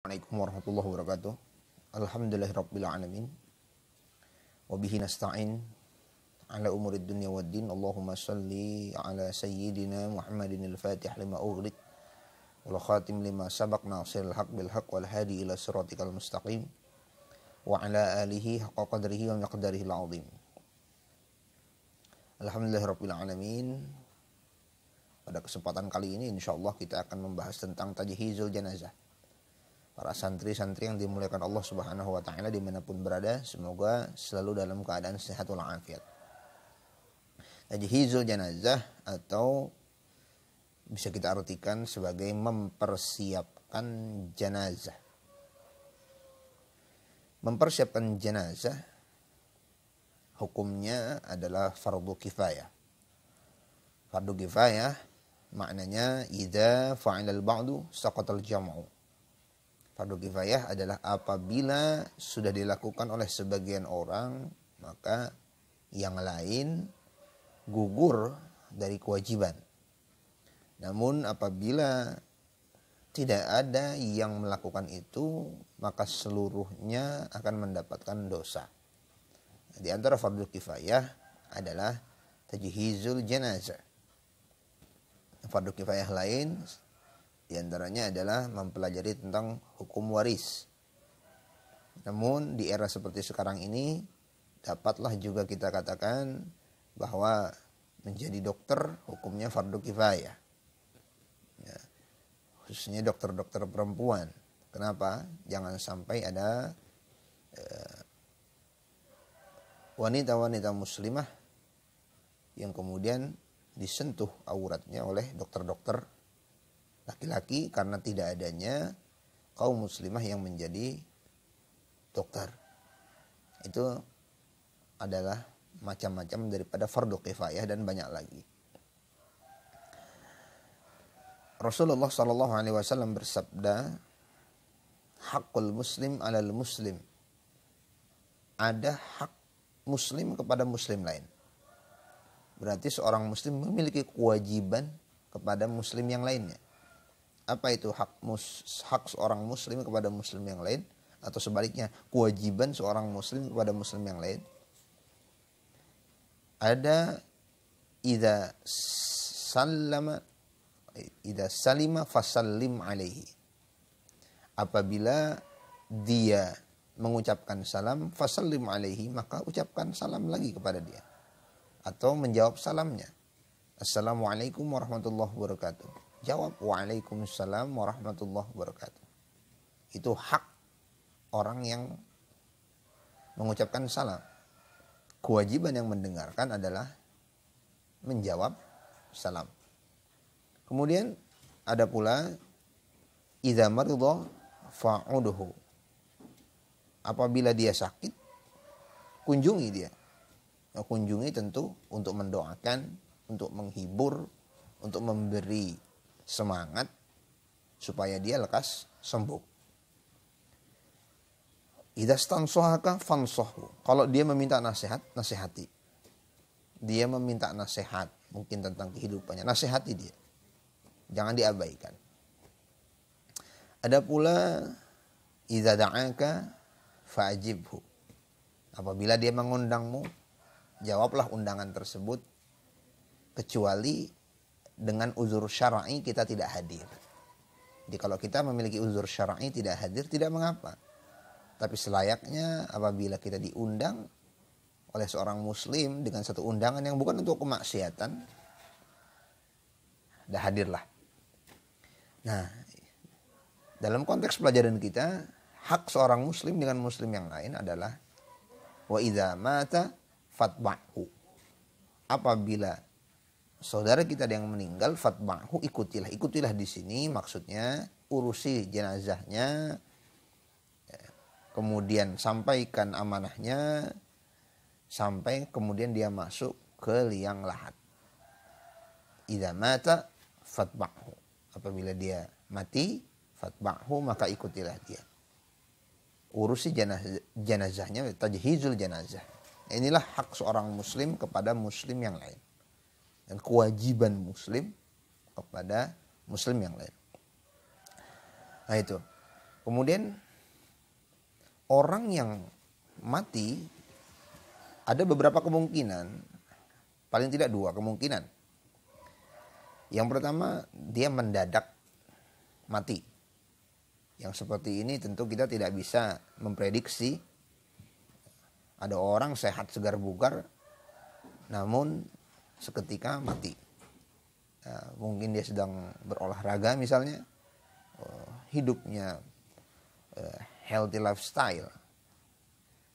Assalamualaikum warahmatullahi wabarakatuh. Alhamdulillahirabbil alamin. Wa bihi nasta'in ala umurid dunya waddin. Allahumma shalli ala sayyidina Muhammadin al-Fatih lima ughliq wal khatim lima sabaq nasiril haq bil haq wal hadi ila siratikal mustaqim wa ala alihi haqqa qadrihi wa miqdarihi al-'azim. Alhamdulillahirabbil alamin. Pada kesempatan kali ini insyaallah kita akan membahas tentang tajhizul janazah. Para santri-santri yang dimuliakan Allah Subhanahu wa taala dimanapun berada, semoga selalu dalam keadaan sehat walafiat. Tajhizul janazah atau bisa kita artikan sebagai mempersiapkan jenazah. Mempersiapkan jenazah hukumnya adalah fardu kifayah. Fardu kifayah maknanya idza fa'alal ba'du saqatal jam'u. Fardu kifayah adalah apabila sudah dilakukan oleh sebagian orang, maka yang lain gugur dari kewajiban. Namun apabila tidak ada yang melakukan itu, maka seluruhnya akan mendapatkan dosa. Di antara fardu kifayah adalah tajhizul janazah. Fardu kifayah lain di antaranya adalah mempelajari tentang hukum waris. Namun di era seperti sekarang ini dapatlah juga kita katakan bahwa menjadi dokter hukumnya fardu kifayah. Ya, khususnya dokter-dokter perempuan. Kenapa? Jangan sampai ada wanita-wanita muslimah yang kemudian disentuh auratnya oleh dokter-dokter laki-laki karena tidak adanya kaum muslimah yang menjadi dokter. Itu adalah macam-macam daripada fardu kifayah dan banyak lagi. Rasulullah sallallahu alaihi wasallam bersabda, "Haqqul muslim 'alal muslim." Ada hak muslim kepada muslim lain. Berarti seorang muslim memiliki kewajiban kepada muslim yang lainnya. Apa itu hak seorang muslim kepada muslim yang lain? Atau sebaliknya, kewajiban seorang muslim kepada muslim yang lain? Ada idza salima fasallim alaihi. Apabila dia mengucapkan salam, fasallim alaihi, maka ucapkan salam lagi kepada dia. Atau menjawab salamnya. Assalamualaikum warahmatullahi wabarakatuh. Jawab waalaikumsalam warahmatullahi wabarakatuh. Itu hak orang yang mengucapkan salam. Kewajiban yang mendengarkan adalah menjawab salam. Kemudian ada pula idza marida fa'udhu. Apabila dia sakit, kunjungi dia. Kunjungi tentu untuk mendoakan, untuk menghibur, untuk memberi semangat supaya dia lekas sembuh. Idza stansahaka fansahhu. Kalau dia meminta nasihat, nasihati. Dia meminta nasihat mungkin tentang kehidupannya, nasihati dia. Jangan diabaikan. Ada pula idza da'aka fa'ajibhu. Apabila dia mengundangmu, jawablah undangan tersebut, kecuali dengan uzur syar'i kita tidak hadir. Jadi kalau kita memiliki uzur syar'i tidak hadir tidak mengapa. Tapi selayaknya apabila kita diundang oleh seorang muslim dengan satu undangan yang bukan untuk kemaksiatan, dah hadirlah. Nah, dalam konteks pelajaran kita, hak seorang muslim dengan muslim yang lain adalah wa idza mata fatba'hu. Apabila saudara kita yang meninggal, fatba'hu, ikutilah. Ikutilah di sini maksudnya urusi jenazahnya, kemudian sampaikan amanahnya, sampai kemudian dia masuk ke liang lahat. Idza mata fatba'hu. Apabila dia mati, fatba'hu, maka ikutilah dia. Urusi jenazahnya, tajhizul janazah. Inilah hak seorang muslim kepada muslim yang lain. Dan kewajiban muslim kepada muslim yang lain. Nah itu. Kemudian orang yang mati ada beberapa kemungkinan, paling tidak 2 kemungkinan. Yang pertama, dia mendadak mati. Yang seperti ini tentu kita tidak bisa memprediksi. Ada orang sehat segar bugar, namun seketika mati. Mungkin dia sedang berolahraga misalnya, hidupnya healthy lifestyle,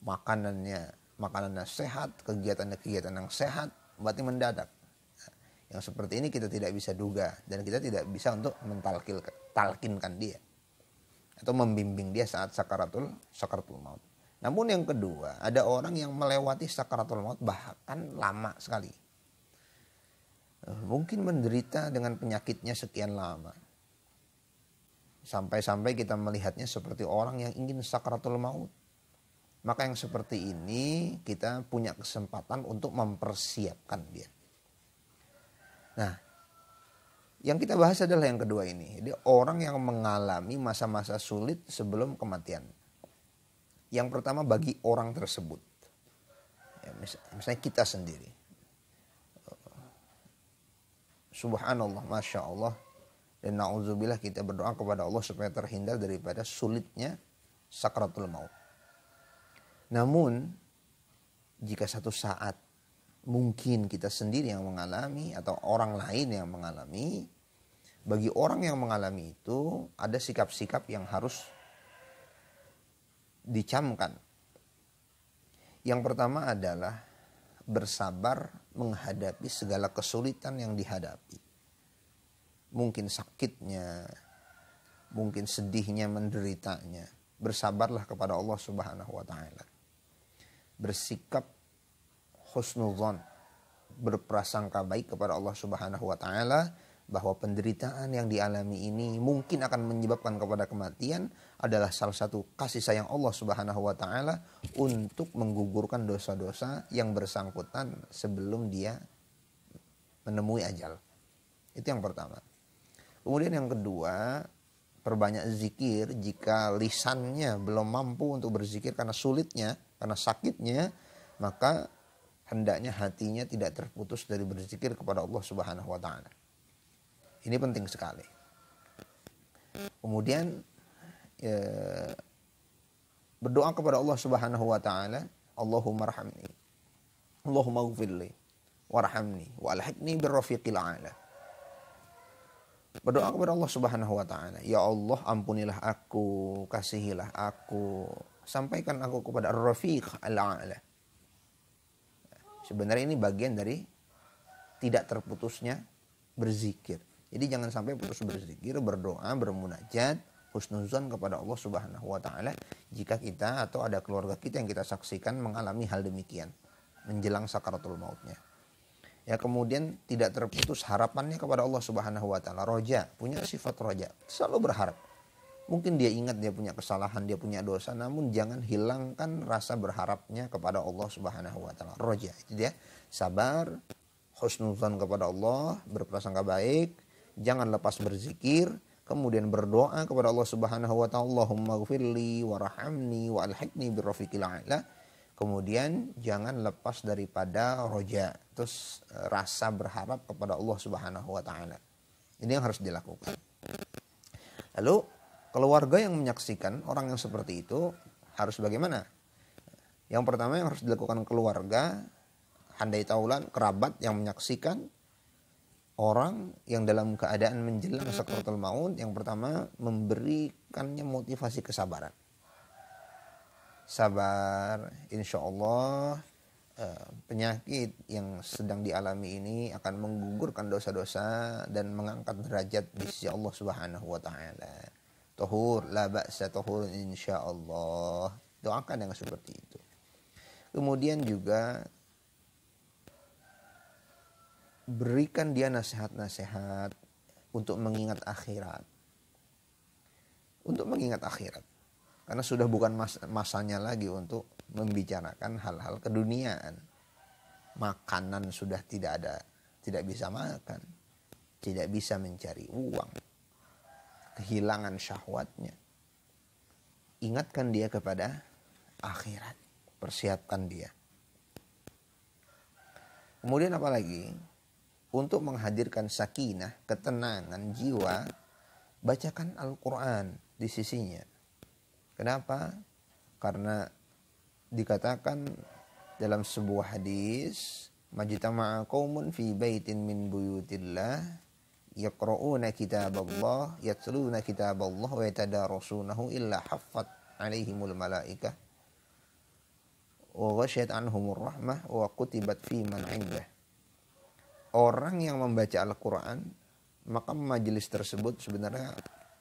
makanannya sehat, kegiatan yang sehat, berarti mendadak. Yang seperti ini kita tidak bisa duga dan kita tidak bisa untuk mentalkinkan dia atau membimbing dia saat sakaratul maut. Namun yang kedua, ada orang yang melewati sakaratul maut bahkan lama sekali. Mungkin menderita dengan penyakitnya sekian lama. Sampai-sampai kita melihatnya seperti orang yang ingin sakaratul maut. Maka yang seperti ini kita punya kesempatan untuk mempersiapkan dia. Nah, yang kita bahas adalah yang kedua ini. Jadi orang yang mengalami masa-masa sulit sebelum kematian. Yang pertama bagi orang tersebut. Ya, misalnya kita sendiri. Subhanallah, Masya Allah. Dan na'udzubillah, kita berdoa kepada Allah supaya terhindar daripada sulitnya sakaratul maut. Namun, jika satu saat mungkin kita sendiri yang mengalami atau orang lain yang mengalami, bagi orang yang mengalami itu ada sikap-sikap yang harus dicamkan. Yang pertama adalah bersabar menghadapi segala kesulitan yang dihadapi. Mungkin sakitnya, mungkin sedihnya, menderitanya. Bersabarlah kepada Allah Subhanahu wa Ta'ala. Bersikap husnuzon, berprasangka baik kepada Allah Subhanahu wa Ta'ala bahwa penderitaan yang dialami ini mungkin akan menyebabkan kepada kematian adalah salah satu kasih sayang Allah Subhanahu wa Ta'ala untuk menggugurkan dosa-dosa yang bersangkutan sebelum dia menemui ajal. Itu yang pertama. Kemudian yang kedua, perbanyak zikir. Jika lisannya belum mampu untuk berzikir karena sulitnya, karena sakitnya, maka hendaknya hatinya tidak terputus dari berzikir kepada Allah Subhanahu wa Ta'ala. Ini penting sekali. Kemudian berdoa kepada Allah Subhanahu wa Ta'ala, Allahumma rahamni, Allahumma ghfirli, warhamni, wa alhiqni birrafiqil a'la. Berdoa kepada Allah Subhanahu wa Ta'ala, ya Allah ampunilah aku, kasihilah aku, sampaikan aku kepada Ar-Rafiq al-A'la. Sebenarnya ini bagian dari tidak terputusnya berzikir. Jadi jangan sampai putus berzikir, berdoa, bermunajat, husnuzon kepada Allah Subhanahu wa Ta'ala jika kita atau ada keluarga kita yang kita saksikan mengalami hal demikian menjelang sakaratul mautnya. Ya, kemudian tidak terputus harapannya kepada Allah Subhanahu wa Ta'ala. Roja, punya sifat roja, selalu berharap. Mungkin dia ingat dia punya kesalahan, dia punya dosa, namun jangan hilangkan rasa berharapnya kepada Allah Subhanahu wa Ta'ala. Roja, itu dia, sabar, husnuzan kepada Allah, berprasangka baik, jangan lepas berzikir, kemudian berdoa kepada Allah Subhanahu wa Ta'ala, Allahumma ghfirli warhamni wa alhiqni birrafiqil a'la. Kemudian jangan lepas daripada roja, terus rasa berharap kepada Allah Subhanahu wa Ta'ala. Ini yang harus dilakukan. Lalu keluarga yang menyaksikan orang yang seperti itu harus bagaimana? Yang pertama yang harus dilakukan keluarga, handai taulan, kerabat yang menyaksikan orang yang dalam keadaan menjelang sakaratul maut, yang pertama memberikannya motivasi kesabaran. Sabar, insya Allah penyakit yang sedang dialami ini akan menggugurkan dosa-dosa dan mengangkat derajat di sisi Allah Subhanahu wa Ta'ala. Tahur, la ba'sa tahur insya Allah. Doakan yang seperti itu. Kemudian juga berikan dia nasihat-nasihat untuk mengingat akhirat. Untuk mengingat akhirat. Karena sudah bukan masanya lagi untuk membicarakan hal-hal keduniaan. Makanan sudah tidak ada, tidak bisa makan, tidak bisa mencari uang, kehilangan syahwatnya. ingatkan dia kepada akhirat, persiapkan dia. Kemudian apalagi? Untuk menghadirkan sakinah, ketenangan jiwa, bacakan Al-Quran di sisinya. Kenapa? Karena dikatakan dalam sebuah hadis, majtama'a qaumun fi baitin min buyutillah yaqra'una kitaballah yatluna kitaballah wa yatadarasunahu illa haffat alaihimul malaikah wa ghasyiyat anhumur rahmah wa kutibat fi man 'indah. Orang yang membaca Al-Quran, maka majelis tersebut sebenarnya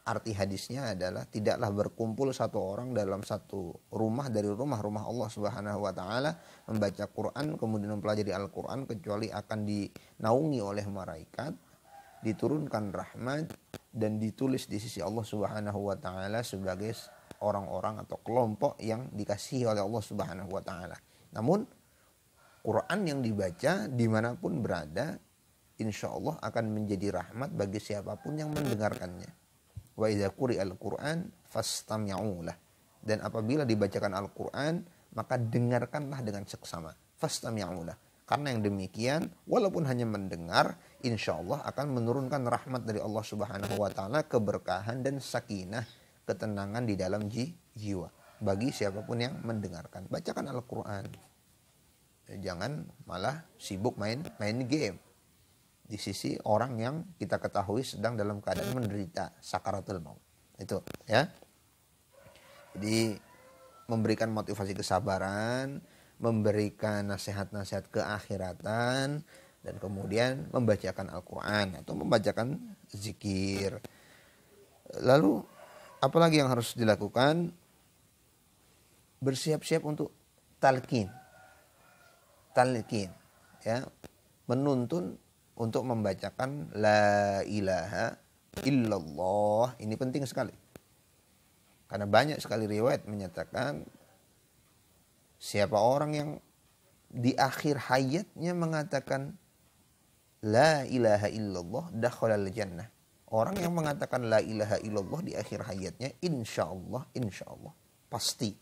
arti hadisnya adalah tidaklah berkumpul satu orang dalam satu rumah dari rumah-rumah Allah Subhanahu wa taala membaca Quran kemudian mempelajari Al-Quran kecuali akan dinaungi oleh malaikat, diturunkan rahmat dan ditulis di sisi Allah Subhanahu wa taala sebagai orang-orang atau kelompok yang dikasihi oleh Allah Subhanahu wa taala. Namun Quran yang dibaca dimanapun berada, insya Allah akan menjadi rahmat bagi siapapun yang mendengarkannya. Wa idza quri'al Qur'an fastami'u lah. Dan apabila dibacakan Al-Quran, maka dengarkanlah dengan seksama. Fastami'u lah. Karena yang demikian, walaupun hanya mendengar, insya Allah akan menurunkan rahmat dari Allah Subhanahu wa taala, keberkahan dan sakinah, ketenangan di dalam jiwa bagi siapapun yang mendengarkan. Bacakan Al-Quran. Jangan malah sibuk main game di sisi orang yang kita ketahui sedang dalam keadaan menderita sakaratul maut. Itu ya. Jadi memberikan motivasi kesabaran, memberikan nasihat-nasihat keakhiratan, dan kemudian membacakan Al-Quran atau membacakan zikir. Lalu apalagi yang harus dilakukan? Bersiap-siap untuk talqin ya, menuntun untuk membacakan la ilaha illallah. Ini penting sekali karena banyak sekali riwayat menyatakan siapa orang yang di akhir hayatnya mengatakan la ilaha illallah dakhalal jannah. Orang yang mengatakan la ilaha illallah di akhir hayatnya, insya Allah pasti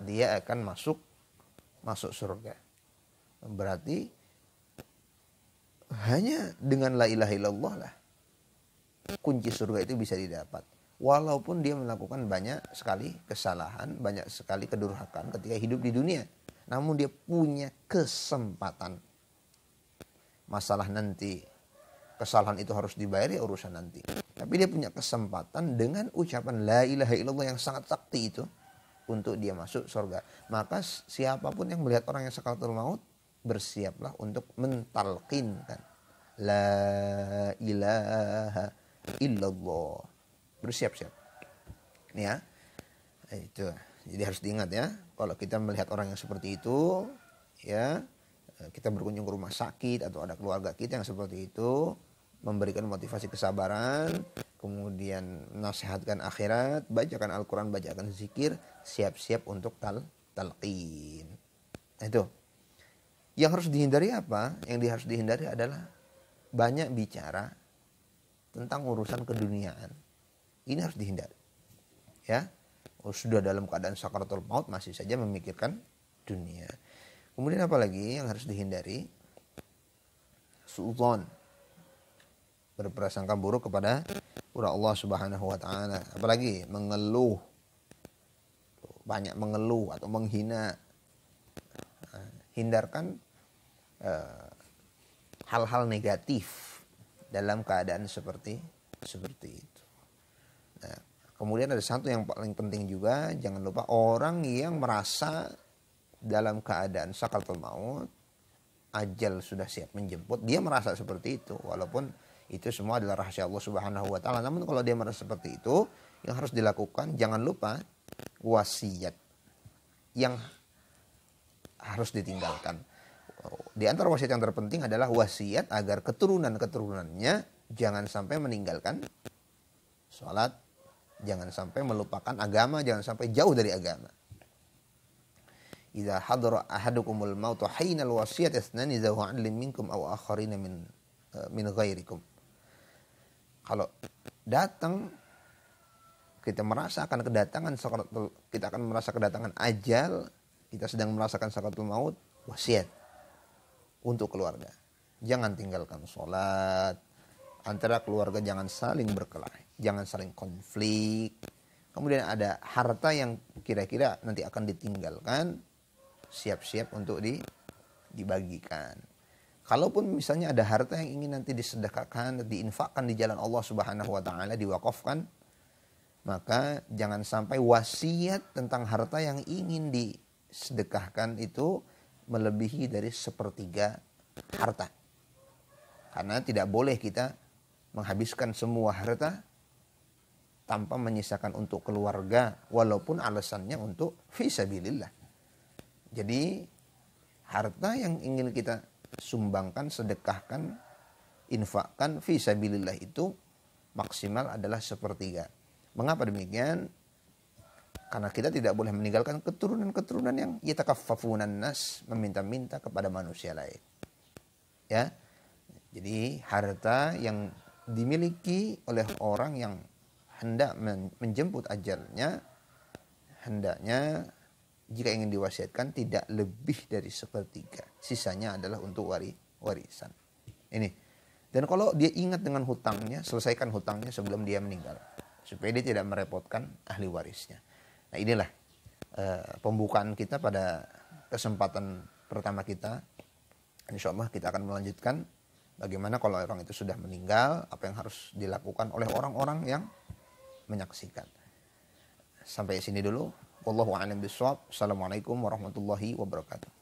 dia akan masuk surga. Berarti hanya dengan la ilaha illallah lah kunci surga itu bisa didapat. Walaupun dia melakukan banyak sekali kesalahan, banyak sekali kedurhakaan ketika hidup di dunia. Namun dia punya kesempatan. Masalah nanti kesalahan itu harus dibayar, ya urusan nanti. Tapi dia punya kesempatan dengan ucapan la ilaha illallah yang sangat sakti itu untuk dia masuk surga. Maka siapapun yang melihat orang yang sakaratul maut, bersiaplah untuk mentalqinkan la ilaha illallah. Bersiap-siap. Ini ya. Itu. Jadi harus diingat ya, kalau kita melihat orang yang seperti itu, ya, kita berkunjung ke rumah sakit atau ada keluarga kita yang seperti itu, memberikan motivasi kesabaran, kemudian nasihatkan akhirat, bacakan Al-Quran, bacakan zikir, siap-siap untuk talqin. Itu. Yang harus dihindari apa? Yang harus dihindari adalah banyak bicara tentang urusan keduniaan. Ini harus dihindari. Ya, sudah dalam keadaan sakaratul maut masih saja memikirkan dunia. Kemudian apa lagi yang harus dihindari? Suudzon, berprasangka buruk kepada Allah Subhanahu wa taala. Apalagi mengeluh. Banyak mengeluh atau menghina. Hindarkan hal-hal negatif dalam keadaan seperti itu. Nah, kemudian ada satu yang paling penting juga, jangan lupa orang yang merasa dalam keadaan sakaratul maut, ajal sudah siap menjemput, dia merasa seperti itu, walaupun itu semua adalah rahasia Allah Subhanahu wa taala. Namun kalau dia merasa seperti itu, yang harus dilakukan, jangan lupa wasiat yang harus ditinggalkan. Di antara wasiat yang terpenting adalah wasiat agar keturunan-keturunannya jangan sampai meninggalkan sholat, jangan sampai melupakan agama, jangan sampai jauh dari agama. Idza hadara ahadukumul mautu hinal wasiyati ithnani zawu 'adlin minkum aw akharina min ghairikum. Kalau datang kita merasa akan kedatangan kita akan merasa kedatangan ajal, kita sedang merasakan sakaratul maut, wasiat untuk keluarga. Jangan tinggalkan sholat, antara keluarga jangan saling berkelahi, jangan saling konflik. Kemudian ada harta yang kira-kira nanti akan ditinggalkan, siap-siap untuk dibagikan. Kalaupun misalnya ada harta yang ingin nanti disedekahkan, diinfakkan di jalan Allah Subhanahu wa taala, diwakafkan, maka jangan sampai wasiat tentang harta yang ingin disedekahkan itu melebihi dari 1/3 harta. Karena tidak boleh kita menghabiskan semua harta tanpa menyisakan untuk keluarga, walaupun alasannya untuk fisabilillah. Jadi harta yang ingin kita sumbangkan, sedekahkan, infakkan fisabilillah itu maksimal adalah 1/3. Mengapa demikian? Karena kita tidak boleh meninggalkan keturunan-keturunan yang yatakaffafunan nas, meminta-minta kepada manusia lain. Ya. Jadi harta yang dimiliki oleh orang yang hendak menjemput ajalnya, hendaknya jika ingin diwasiatkan tidak lebih dari 1/3. Sisanya adalah untuk warisan. Ini. Dan kalau dia ingat dengan hutangnya, selesaikan hutangnya sebelum dia meninggal, supaya dia tidak merepotkan ahli warisnya. Nah, inilah pembukaan kita pada kesempatan pertama kita. Insya Allah kita akan melanjutkan bagaimana kalau orang itu sudah meninggal, apa yang harus dilakukan oleh orang-orang yang menyaksikan. Sampai sini dulu. Wallahu a'lam bishawab. Assalamualaikum warahmatullahi wabarakatuh.